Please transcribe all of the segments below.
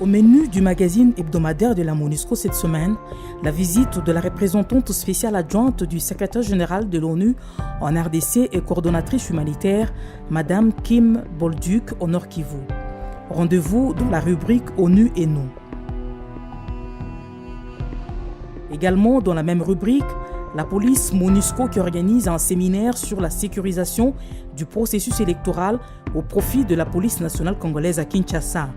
Au menu du magazine hebdomadaire de la MONUSCO cette semaine, la visite de la représentante spéciale adjointe du secrétaire général de l'ONU en RDC et coordonnatrice humanitaire, Madame Kim Bolduc au Nord Kivu. Rendez-vous dans la rubrique ONU et nous. Également dans la même rubrique, la police MONUSCO qui organise un séminaire sur la sécurisation du processus électoral au profit de la police nationale congolaise à Kinshasa.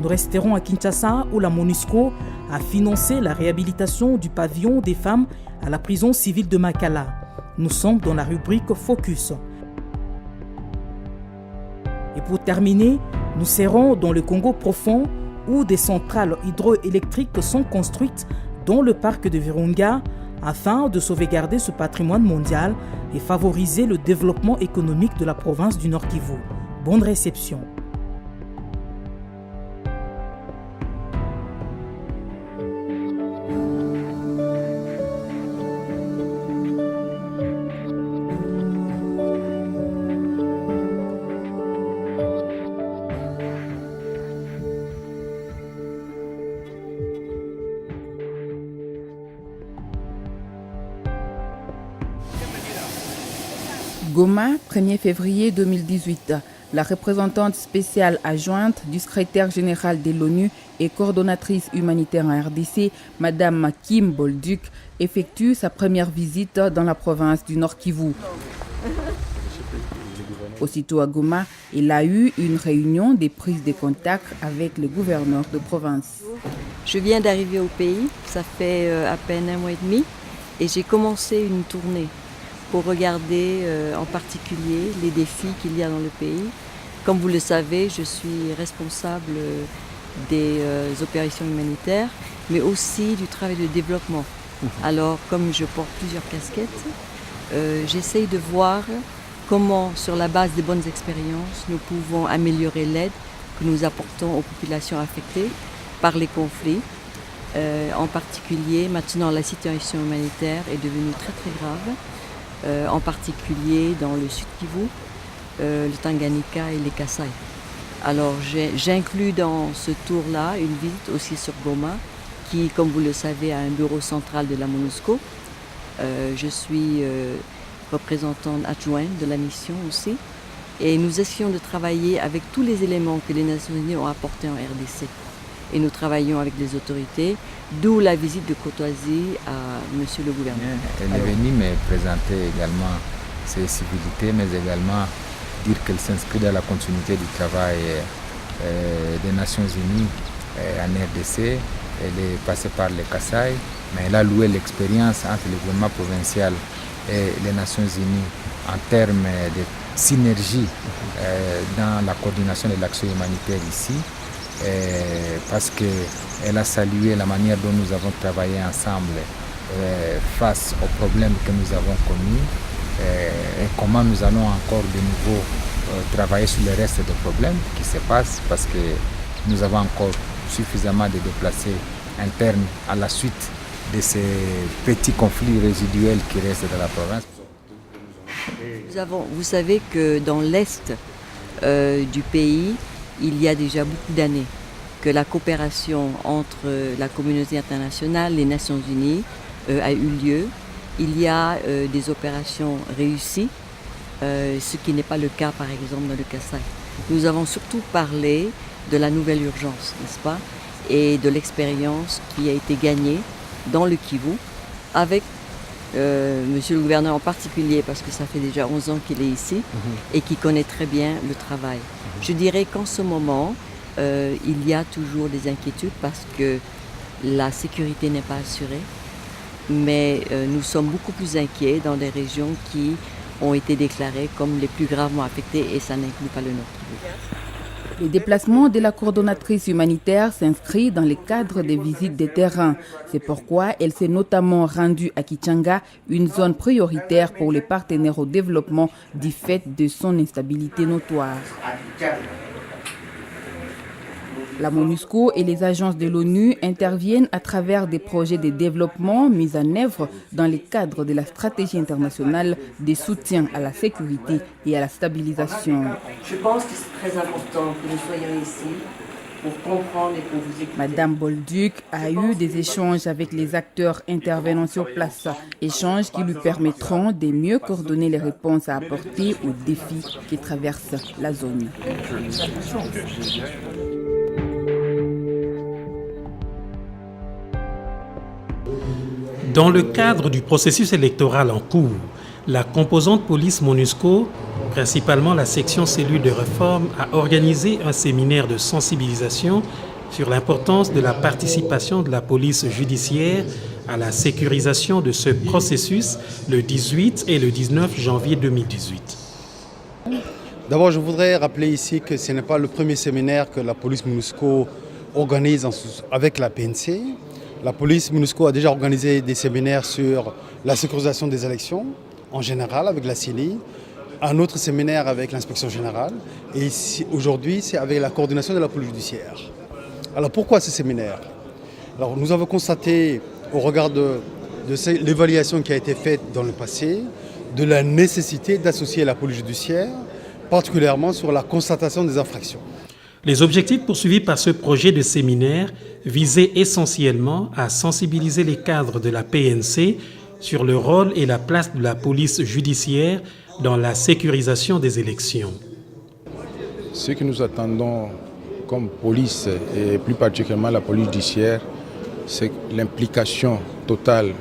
Nous resterons à Kinshasa où la MONUSCO a financé la réhabilitation du pavillon des femmes à la prison civile de Makala. Nous sommes dans la rubrique Focus. Et pour terminer, nous serons dans le Congo profond où des centrales hydroélectriques sont construites dans le parc de Virunga afin de sauvegarder ce patrimoine mondial et favoriser le développement économique de la province du Nord Kivu. Bonne réception. Goma, 1er février 2018. La représentante spéciale adjointe du secrétaire général de l'ONU et coordonnatrice humanitaire en RDC, Madame Kim Bolduc, effectue sa première visite dans la province du Nord Kivu. Aussitôt à Goma, elle a eu une réunion des prises de contact avec le gouverneur de province. Je viens d'arriver au pays, ça fait à peine un mois et demi, et j'ai commencé une tournée pour regarder en particulier les défis qu'il y a dans le pays. Comme vous le savez, je suis responsable des opérations humanitaires, mais aussi du travail de développement. Alors, comme je porte plusieurs casquettes, j'essaye de voir comment, sur la base des bonnes expériences, nous pouvons améliorer l'aide que nous apportons aux populations affectées par les conflits. En particulier, maintenant, la situation humanitaire est devenue très très grave. En particulier dans le Sud Kivu, le Tanganyika et les Kasaï. Alors j'inclus dans ce tour-là une visite aussi sur Goma, qui, comme vous le savez, a un bureau central de la MONUSCO. Je suis représentante adjointe de la mission aussi. Et nous essayons de travailler avec tous les éléments que les Nations Unies ont apportés en RDC. Et nous travaillons avec les autorités, d'où la visite de courtoisie à Monsieur le gouverneur. Elle est venue me présenter également ses civilités, mais également dire qu'elle s'inscrit dans la continuité du travail des Nations Unies en RDC. Elle est passée par les Kasaï, mais elle a loué l'expérience entre le gouvernement provincial et les Nations Unies en termes de synergie dans la coordination de l'action humanitaire ici. Parce qu'elle a salué la manière dont nous avons travaillé ensemble face aux problèmes que nous avons connus et comment nous allons encore de nouveau travailler sur le reste des problèmes qui se passent parce que nous avons encore suffisamment de déplacés internes à la suite de ces petits conflits résiduels qui restent dans la province. Vous savez que dans l'est du pays, il y a déjà beaucoup d'années que la coopération entre la communauté internationale, les Nations Unies a eu lieu. Il y a des opérations réussies, ce qui n'est pas le cas par exemple dans le Kasaï. Nous avons surtout parlé de la nouvelle urgence, n'est-ce pas, et de l'expérience qui a été gagnée dans le Kivu avec Monsieur le gouverneur en particulier, parce que ça fait déjà 11 ans qu'il est ici et qui connaît très bien le travail. Je dirais qu'en ce moment, il y a toujours des inquiétudes parce que la sécurité n'est pas assurée, mais nous sommes beaucoup plus inquiets dans des régions qui ont été déclarées comme les plus gravement affectées et ça n'inclut pas le Nord Kivu. Le déplacement de la coordonnatrice humanitaire s'inscrit dans le cadre des visites de terrain. C'est pourquoi elle s'est notamment rendue à Kichanga, une zone prioritaire pour les partenaires au développement du fait de son instabilité notoire. La MONUSCO et les agences de l'ONU interviennent à travers des projets de développement mis en œuvre dans le cadre de la stratégie internationale de soutien à la sécurité et à la stabilisation. Je pense que c'est très important que nous soyons ici pour comprendre et pour vous écouter. Madame Bolduc a eu des échanges avec les acteurs intervenant sur place, échanges qui lui permettront de mieux coordonner les réponses à apporter aux défis qui traversent la zone. Dans le cadre du processus électoral en cours, la composante police MONUSCO, principalement la section cellule de réforme, a organisé un séminaire de sensibilisation sur l'importance de la participation de la police judiciaire à la sécurisation de ce processus le 18 et le 19 janvier 2018. D'abord, je voudrais rappeler ici que ce n'est pas le premier séminaire que la police MONUSCO organise avec la PNC. La police MONUSCO a déjà organisé des séminaires sur la sécurisation des élections, en général avec la CENI, un autre séminaire avec l'inspection générale, et ici, aujourd'hui, c'est avec la coordination de la police judiciaire. Alors pourquoi ce séminaire? Alors, nous avons constaté, au regard de l'évaluation qui a été faite dans le passé, de la nécessité d'associer la police judiciaire, particulièrement sur la constatation des infractions. Les objectifs poursuivis par ce projet de séminaire visaient essentiellement à sensibiliser les cadres de la PNC sur le rôle et la place de la police judiciaire dans la sécurisation des élections. Ce que nous attendons comme police, et plus particulièrement la police judiciaire, c'est l'implication totale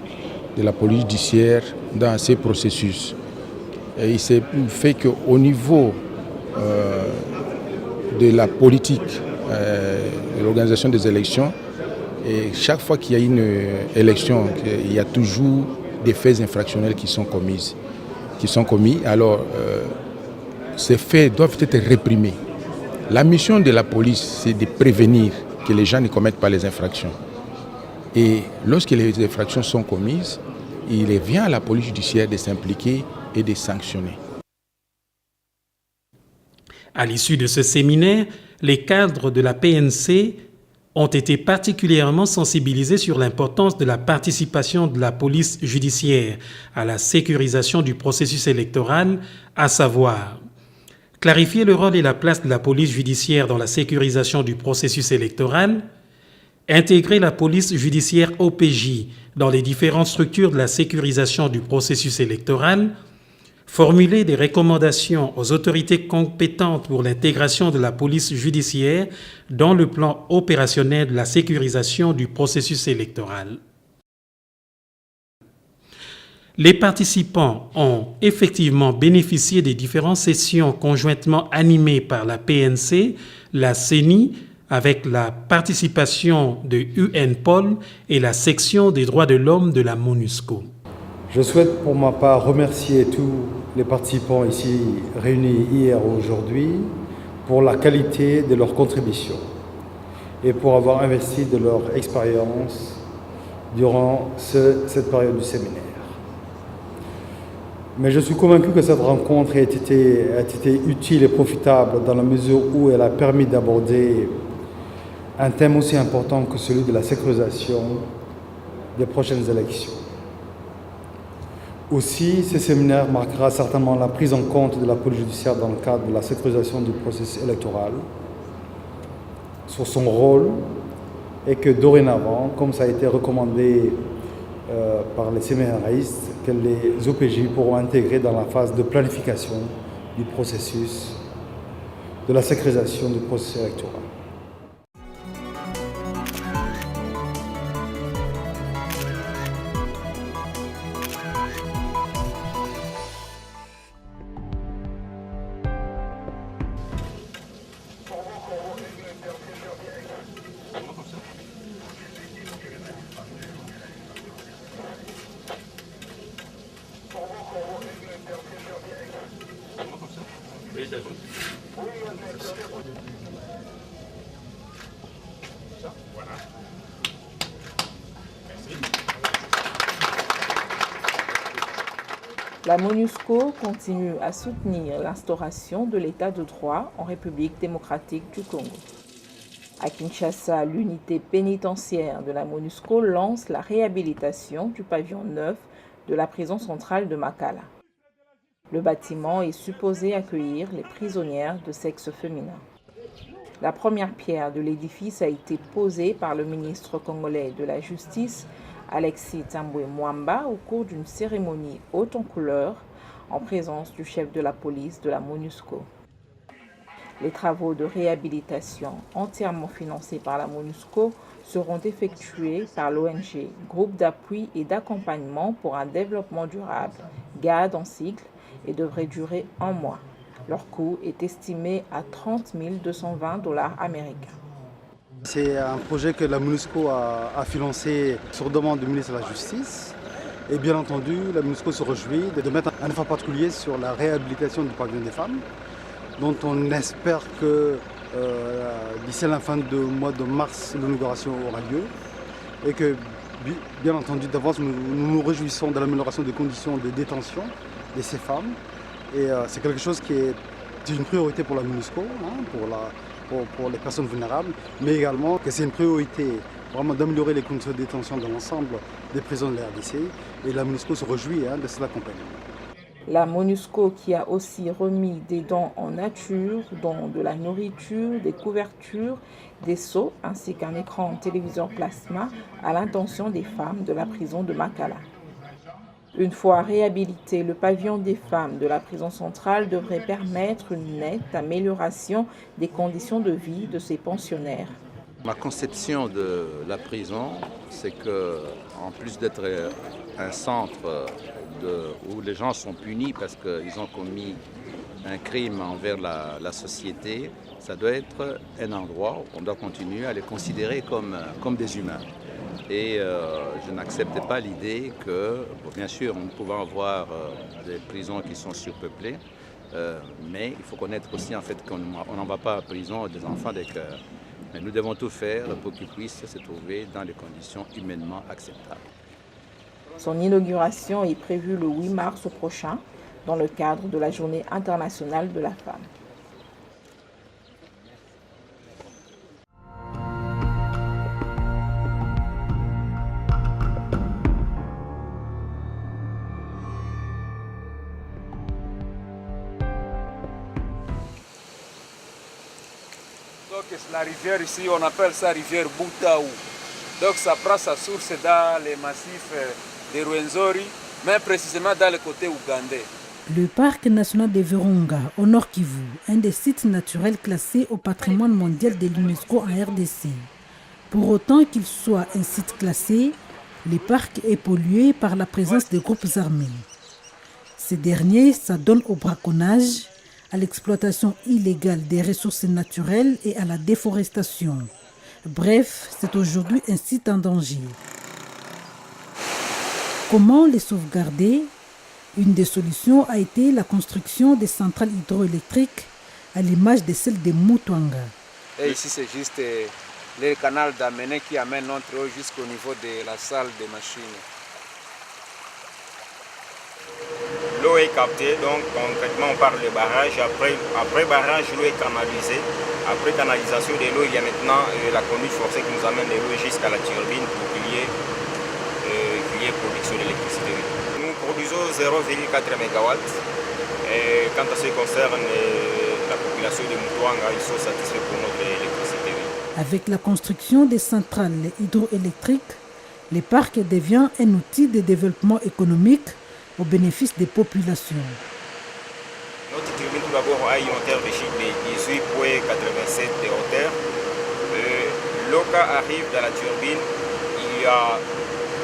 de la police judiciaire dans ces processus. Et il s'est fait qu'au niveau de la politique, de l'organisation des élections, et chaque fois qu'il y a une élection, il y a toujours des faits infractionnels qui sont commis. Alors, ces faits doivent être réprimés. La mission de la police, c'est de prévenir que les gens ne commettent pas les infractions. Et lorsque les infractions sont commises, il revient à la police judiciaire de s'impliquer et de sanctionner. À l'issue de ce séminaire, les cadres de la PNC ont été particulièrement sensibilisés sur l'importance de la participation de la police judiciaire à la sécurisation du processus électoral, à savoir clarifier le rôle et la place de la police judiciaire dans la sécurisation du processus électoral, intégrer la police judiciaire OPJ dans les différentes structures de la sécurisation du processus électoral, formuler des recommandations aux autorités compétentes pour l'intégration de la police judiciaire dans le plan opérationnel de la sécurisation du processus électoral. Les participants ont effectivement bénéficié des différentes sessions conjointement animées par la PNC, la CENI, avec la participation de UNPOL et la section des droits de l'homme de la MONUSCO. Je souhaite pour ma part remercier tous les participants ici réunis hier ou aujourd'hui pour la qualité de leur contribution et pour avoir investi de leur expérience durant cette période du séminaire. Mais je suis convaincu que cette rencontre a été utile et profitable dans la mesure où elle a permis d'aborder un thème aussi important que celui de la sécurisation des prochaines élections. Aussi, ce séminaire marquera certainement la prise en compte de la police judiciaire dans le cadre de la sécurisation du processus électoral, sur son rôle, et que dorénavant, comme ça a été recommandé par les séminaristes, que les OPJ pourront intégrer dans la phase de planification du processus, de la sécurisation du processus électoral. La MONUSCO continue à soutenir l'instauration de l'état de droit en République démocratique du Congo. À Kinshasa, l'unité pénitentiaire de la MONUSCO lance la réhabilitation du pavillon 9 de la prison centrale de Makala. Le bâtiment est supposé accueillir les prisonnières de sexe féminin. La première pierre de l'édifice a été posée par le ministre congolais de la Justice, Alexis Tambwe Mwamba, au cours d'une cérémonie haute en couleur en présence du chef de la police de la MONUSCO. Les travaux de réhabilitation entièrement financés par la MONUSCO seront effectués par l'ONG Groupe d'appui et d'accompagnement pour un développement durable, GAD en sigle, et devraient durer 1 mois. Leur coût est estimé à 30 220 $ américains. C'est un projet que la MONUSCO a financé sur demande du ministre de la Justice. Et bien entendu, la MONUSCO se réjouit de mettre un effort particulier sur la réhabilitation du pavillon des femmes, dont on espère que d'ici la fin du mois de mars, l'inauguration aura lieu. Et que, bien entendu, d'avance, nous nous réjouissons de l'amélioration des conditions de détention de ces femmes. Et c'est quelque chose qui est une priorité pour la MONUSCO, pour les personnes vulnérables, mais également que c'est une priorité vraiment d'améliorer les conditions de détention dans l'ensemble des prisons de la RDC. Et la MONUSCO se réjouit de cet accompagnement. La MONUSCO qui a aussi remis des dons en nature, dont de la nourriture, des couvertures, des seaux ainsi qu'un écran téléviseur plasma à l'intention des femmes de la prison de Makala. Une fois réhabilité, le pavillon des femmes de la prison centrale devrait permettre une nette amélioration des conditions de vie de ces pensionnaires. Ma conception de la prison, c'est que, en plus d'être un centre où les gens sont punis parce qu'ils ont commis un crime envers la société, ça doit être un endroit où on doit continuer à les considérer comme des humains. Et je n'accepte pas l'idée que, bien sûr, nous pouvons avoir des prisons qui sont surpeuplées, mais il faut connaître aussi en fait qu'on n'en va pas à prison des enfants des cœurs. Mais nous devons tout faire pour qu'ils puissent se trouver dans des conditions humainement acceptables. Son inauguration est prévue le 8 mars prochain dans le cadre de la Journée internationale de la femme. Donc la rivière ici, on appelle ça rivière Boutaou. Donc ça prend sa source dans les massifs de Rwenzori, mais précisément dans le côté ougandais. Le parc national de Virunga, au Nord Kivu, un des sites naturels classés au patrimoine mondial de l'UNESCO en RDC. Pour autant qu'il soit un site classé, le parc est pollué par la présence de groupes armés. Ces derniers s'adonnent au braconnage, à l'exploitation illégale des ressources naturelles et à la déforestation. Bref, c'est aujourd'hui un site en danger. Comment les sauvegarder? Une des solutions a été la construction des centrales hydroélectriques à l'image de celle de Mutwanga. Et ici, c'est juste le canal d'Amené qui amène notre eau jusqu'au niveau de la salle des machines. L'eau est captée, donc concrètement on parle de barrage. Après barrage, l'eau est canalisée. Après canalisation de l'eau, il y a maintenant la conduite forcée qui nous amène de l'eau jusqu'à la turbine pour qu'il y ait production d'électricité. Nous produisons 0,4 MW. Et quant à ce qui concerne la population de Mutwanga, ils sont satisfaits pour notre électricité. Avec la construction des centrales hydroélectriques, le parc devient un outil de développement économique au bénéfice des populations. Notre turbine tout d'abord a une hauteur de chiffre de 18,87 de hauteur. L'eau arrive dans la turbine,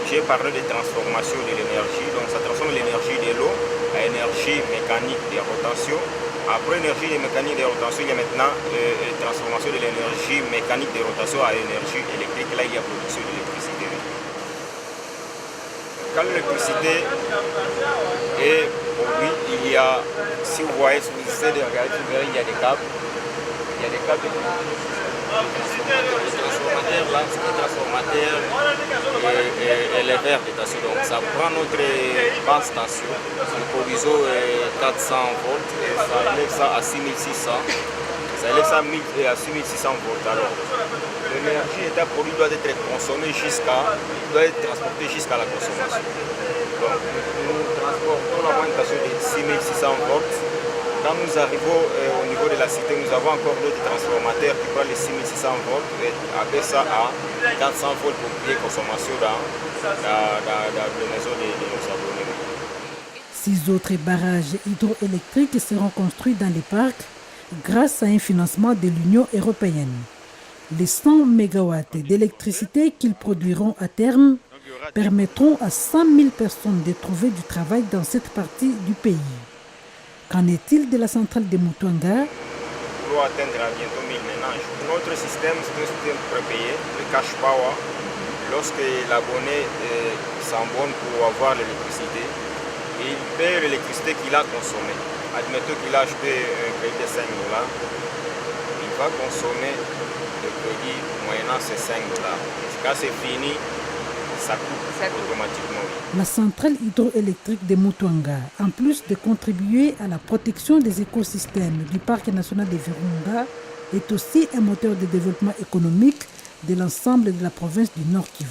j'ai parlé de transformation de l'énergie, donc ça transforme l'énergie de l'eau à énergie mécanique de rotation. Après énergie mécanique de rotation, il y a maintenant transformation de l'énergie mécanique de rotation à énergie électrique. Là, il y a production d'électricité. Quand l'électricité est produite, il y a, si vous voyez, si vous essayez de regarder, vous verrez, il y a des câbles. Il y a des câbles de transformateur là, c'est un transformateur et les verres de station. Donc ça prend notre basse station, nous produisons 400 volts et ça élève ça à 6600. Ça élève ça à 6600 volts. Alors, l'énergie état produit doit être consommée doit être transportée jusqu'à la consommation. Donc, nous transportons la moyenne tension de 6600 volts. Quand nous arrivons au niveau de la cité, nous avons encore d'autres transformateurs qui prennent les 6600 volts et abaissent ça à 400 volts pour créer consommation dans les maisons de nos abonnés. 6 autres barrages hydroélectriques seront construits dans les parcs grâce à un financement de l'Union européenne. Les 100 MW d'électricité qu'ils produiront à terme permettront à 100 000 personnes de trouver du travail dans cette partie du pays. Qu'en est-il de la centrale de Mutuanga? Nous allons atteindre à bientôt 1000 ménages. Notre système, c'est un système prépayé, le cash power. Lorsque l'abonné s'abonne pour avoir l'électricité, il paie l'électricité qu'il a consommée. Admettons qu'il a acheté un crédit de 5 $, il va consommer le crédit moyennant ces 5 $. Quand c'est fini, ça coupe automatiquement. La centrale hydroélectrique de Mutuanga, en plus de contribuer à la protection des écosystèmes du parc national de Virunga, est aussi un moteur de développement économique de l'ensemble de la province du Nord Kivu.